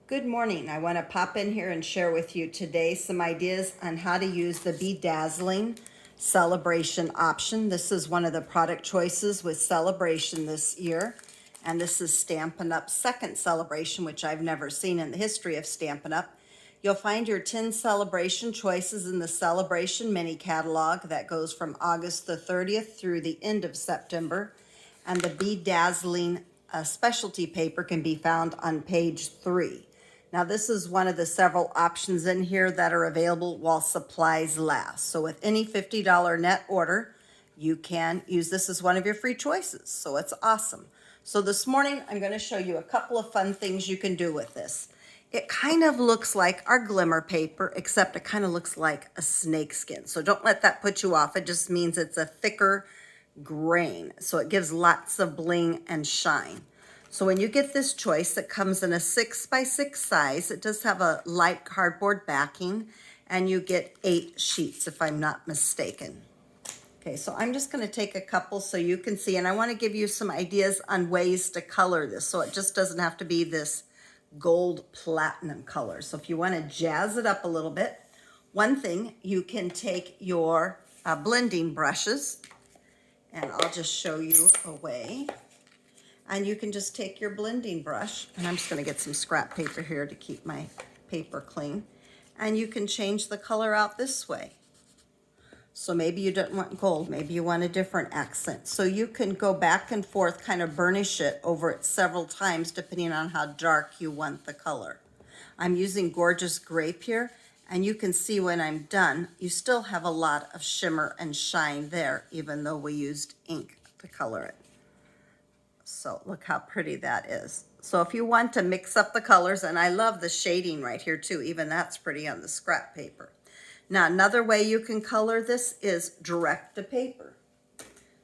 Good morning. I want to pop in here and share with you today some ideas on how to use the Bedazzling Celebration option. This is one of the product choices with Celebration this year. And this is Stampin' Up's second celebration, which I've never seen in the history of Stampin' Up. You'll find your 10 celebration choices in the Celebration mini catalog that goes from August the 30th through the end of September. And the Bedazzling specialty paper can be found on page 3. Now, this is one of the several options in here that are available while supplies last. So with any $50 net order, you can use this as one of your free choices. So it's awesome. So this morning, I'm going to show you a couple of fun things you can do with this. It kind of looks like our glimmer paper, except it kind of looks like a snake skin. So don't let that put you off. It just means it's a thicker grain. So it gives lots of bling and shine. So when you get this choice, it comes in a 6x6 size. It does have a light cardboard backing, and you get 8 sheets if I'm not mistaken. Okay, so I'm just going to take a couple so you can see, and I want to give you some ideas on ways to color this so it just doesn't have to be this gold platinum color. So if you want to jazz it up a little bit, one thing, you can take your blending brushes, and I'll just show you a way. And you can just take your blending brush, and I'm just going to get some scrap paper here to keep my paper clean, and you can change the color out this way. So maybe you don't want gold, maybe you want a different accent. So you can go back and forth, kind of burnish it over it several times depending on how dark you want the color. I'm using Gorgeous Grape here, and you can see when I'm done, you still have a lot of shimmer and shine there, even though we used ink to color it. So look how pretty that is. So if you want to mix up the colors, and I love the shading right here too, even that's pretty on the scrap paper. Now another way you can color this is direct to paper.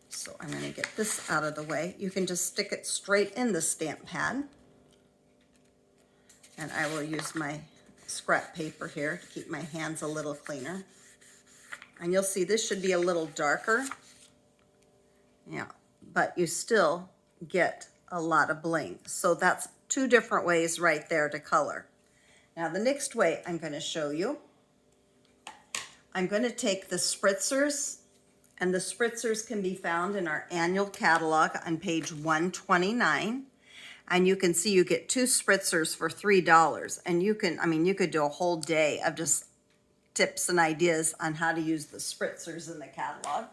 So I'm going to get this out of the way. You can just stick it straight in the stamp pad. And I will use my scrap paper here to keep my hands a little cleaner. And you'll see this should be a little darker. Yeah, but you still get a lot of bling. So that's 2 different ways right there to color. Now the next way I'm going to show you, I'm going to take the spritzers, and the spritzers can be found in our annual catalog on page 129. And you can see you get 2 spritzers for $3. And you can, you could do a whole day of just tips and ideas on how to use the spritzers in the catalog.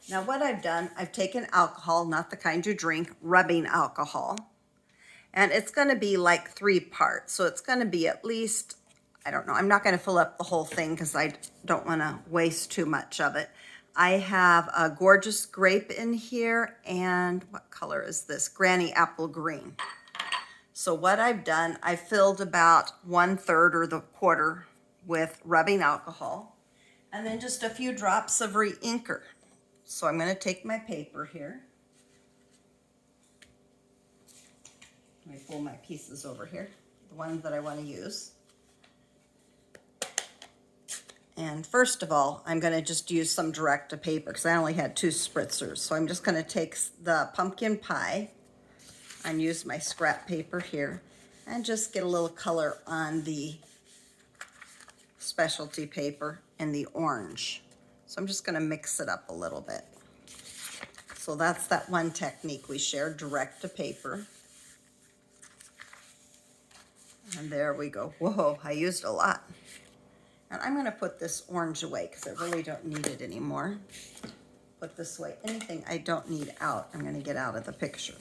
Now what I've done, I've taken alcohol, not the kind you drink, rubbing alcohol. And it's going to be like 3 parts. So it's going to be at least, I don't know, I'm not going to fill up the whole thing because I don't want to waste too much of it. I have a Gorgeous Grape in here, and what color is this? Granny Apple Green. So what I've done, I filled about 1/3 or the quarter with rubbing alcohol, and then just a few drops of re-inker. So I'm going to take my paper here. Let me pull my pieces over here, the ones that I want to use. And first of all, I'm going to just use some direct to paper because I only had 2 spritzers. So I'm just going to take the pumpkin pie and use my scrap paper here and just get a little color on the specialty paper in the orange. So I'm just going to mix it up a little bit. So that's that one technique we shared, direct to paper. And there we go. Whoa, I used a lot. And I'm going to put this orange away because I really don't need it anymore. Put this away. Anything I don't need out, I'm going to get out of the picture.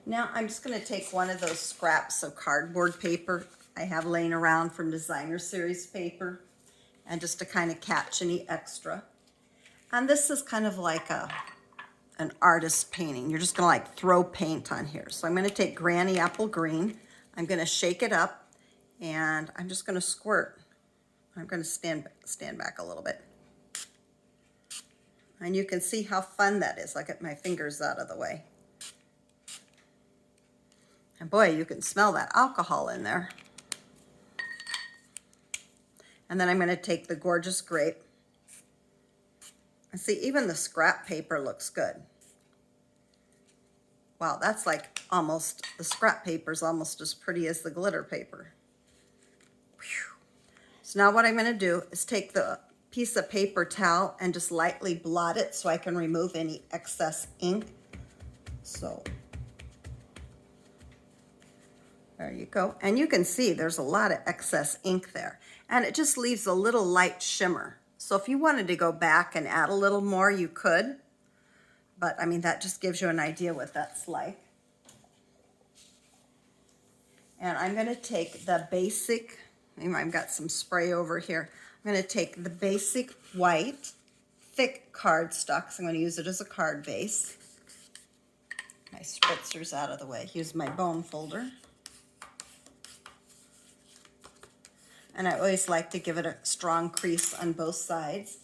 Now I'm just going to take one of those scraps of cardboard paper I have laying around from Designer Series paper, and just to kind of catch any extra. And this is kind of like an artist painting. You're just going to like throw paint on here. So I'm going to take Granny Apple Green. I'm going to shake it up, and I'm just going to squirt. I'm going to stand back a little bit. And you can see how fun that is. I'll get my fingers out of the way. And boy, you can smell that alcohol in there. And then I'm going to take the Gorgeous Grape. And see, even the scrap paper looks good. Wow, that's like almost, the scrap paper is almost as pretty as the glitter paper. So now what I'm going to do is take the piece of paper towel and just lightly blot it so I can remove any excess ink. So there you go. And you can see there's a lot of excess ink there. And it just leaves a little light shimmer. So if you wanted to go back and add a little more, you could. But I mean, that just gives you an idea what that's like. And I'm going to take the basic, I've got some spray over here. I'm going to take the basic white, thick cardstock. So I'm going to use it as a card base. My spritzer's out of the way. Use my bone folder. And I always like to give it a strong crease on both sides.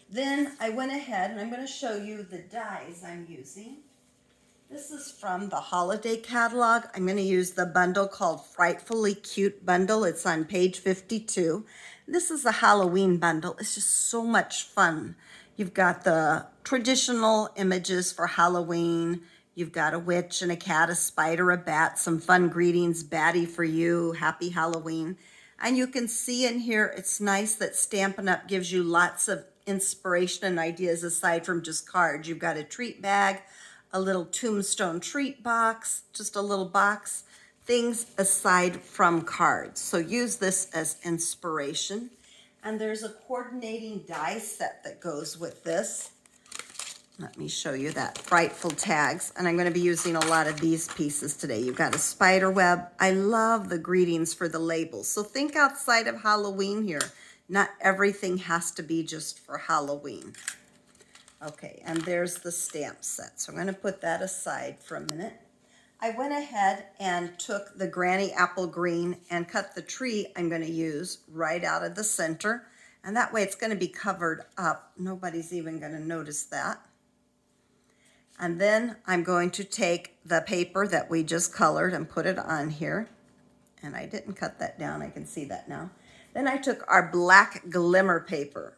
Then I went ahead and I'm going to show you the dies I'm using. This is from the holiday catalog. I'm going to use the bundle called Frightfully Cute Bundle. It's on page 52. This is the Halloween bundle. It's just so much fun. You've got the traditional images for Halloween. You've got a witch and a cat, a spider, a bat, some fun greetings, Batty for you, happy Halloween. And you can see in here, it's nice that Stampin' Up! Gives you lots of inspiration and ideas aside from just cards. You've got a treat bag, a little tombstone treat box, just a little box, things aside from cards. So use this as inspiration. And there's a coordinating die set that goes with this. Let me show you that. Frightful tags. And I'm going to be using a lot of these pieces today. You've got a spider web. I love the greetings for the labels. So think outside of Halloween here. Not everything has to be just for Halloween. Okay, and there's the stamp set. So I'm going to put that aside for a minute. I went ahead and took the Granny Apple Green and cut the tree I'm going to use right out of the center. And that way it's going to be covered up. Nobody's even going to notice that. And then I'm going to take the paper that we just colored and put it on here. And I didn't cut that down. I can see that now. Then I took our black glimmer paper,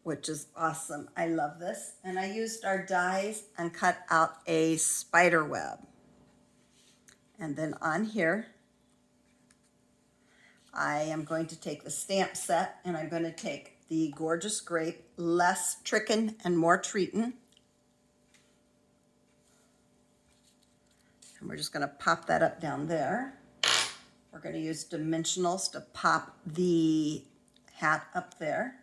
which is awesome. I love this. And I used our dies and cut out a spider web. And then on here, I am going to take the stamp set and I'm going to take the Gorgeous Grape, less trickin' and more treatin'. And we're just going to pop that up down there. We're going to use dimensionals to pop the hat up there.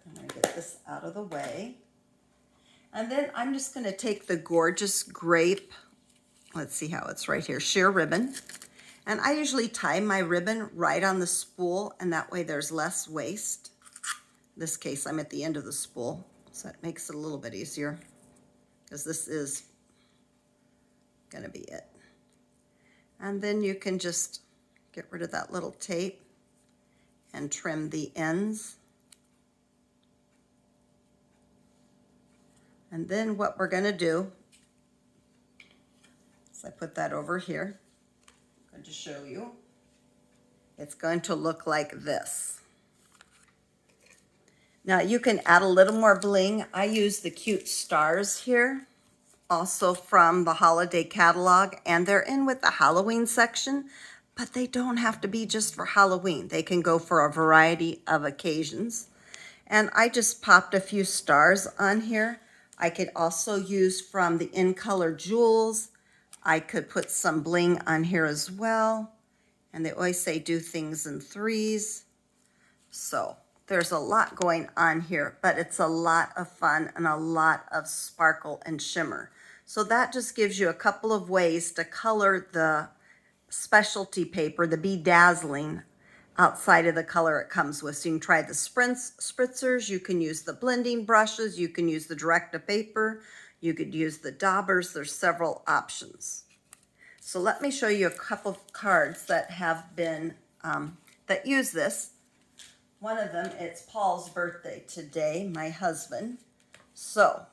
I'm going to get this out of the way. And then I'm just going to take the Gorgeous Grape, let's see how it's right here, sheer ribbon. And I usually tie my ribbon right on the spool, and that way there's less waste. In this case, I'm at the end of the spool, so it makes it a little bit easier, because this is going to be it. And then you can just get rid of that little tape and trim the ends. And then what we're going to do is I put that over here. I'm going to show you. It's going to look like this. Now you can add a little more bling. I use the cute stars here, also from the holiday catalog, and they're in with the Halloween section, but they don't have to be just for Halloween. They can go for a variety of occasions. And I just popped a few stars on here. I could also use from the In Color Jewels. I could put some bling on here as well. And they always say do things in threes. So there's a lot going on here, but it's a lot of fun and a lot of sparkle and shimmer. So that just gives you a couple of ways to color the specialty paper, the BeDazzling, outside of the color it comes with. So you can try the spritzers, you can use the blending brushes, you can use the direct-to-paper, you could use the daubers. There's several options. So let me show you a couple of cards that have been, that use this. One of them, it's Paul's birthday today, my husband. So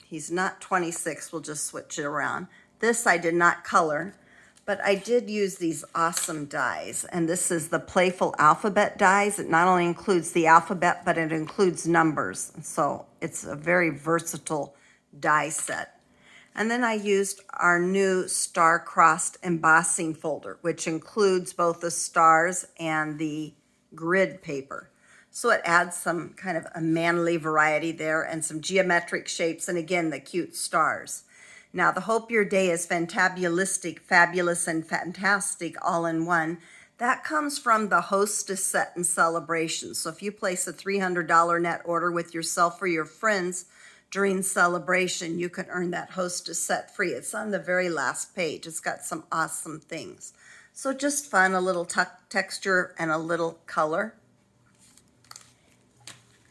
he's not 26, we'll just switch it around. This I did not color, but I did use these awesome dies. And this is the Playful Alphabet dies. It not only includes the alphabet, but it includes numbers. So it's a very versatile die set. And then I used our new star-crossed embossing folder, which includes both the stars and the grid paper. So it adds some kind of a manly variety there and some geometric shapes, and again, the cute stars. Now, the Hope Your Day is fantabulistic, fabulous, and fantastic all in one. That comes from the Hostess Set and Celebration. So if you place a $300 net order with yourself or your friends during celebration, you can earn that Hostess Set free. It's on the very last page. It's got some awesome things. So just fun, a little texture and a little color.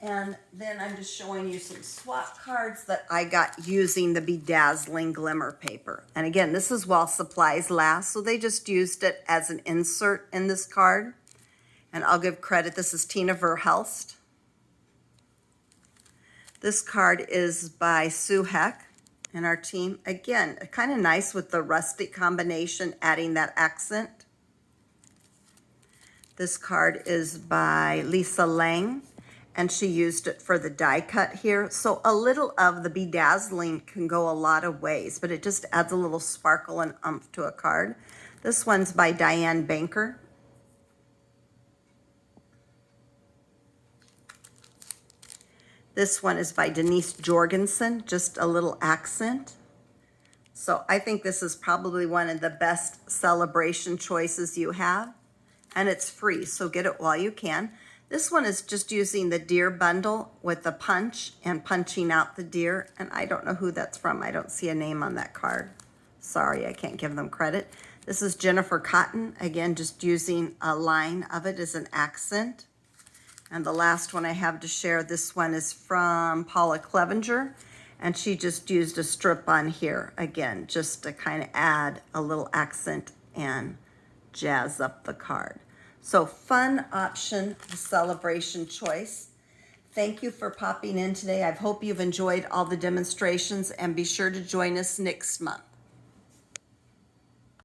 And then I'm just showing you some swap cards that I got using the Bedazzling Glimmer paper. And again, this is while supplies last, so they just used it as an insert in this card. And I'll give credit, this is Tina Verhelst. This card is by Sue Heck and our team. Again, kind of nice with the rustic combination, adding that accent. This card is by Lisa Lang, and she used it for the die cut here. So a little of the bedazzling can go a lot of ways, but it just adds a little sparkle and oomph to a card. This one's by Diane Banker. This one is by Denise Jorgensen, just a little accent. So I think this is probably one of the best celebration choices you have, and it's free, so get it while you can. This one is just using the deer bundle with the punch and punching out the deer, and I don't know who that's from. I don't see a name on that card. Sorry, I can't give them credit. This is Jennifer Cotton, again, just using a line of it as an accent. And the last one I have to share, this one is from Paula Clevenger, and she just used a strip on here, again, just to kind of add a little accent and jazz up the card. So fun option, celebration choice. Thank you for popping in today. I hope you've enjoyed all the demonstrations, and be sure to join us next month.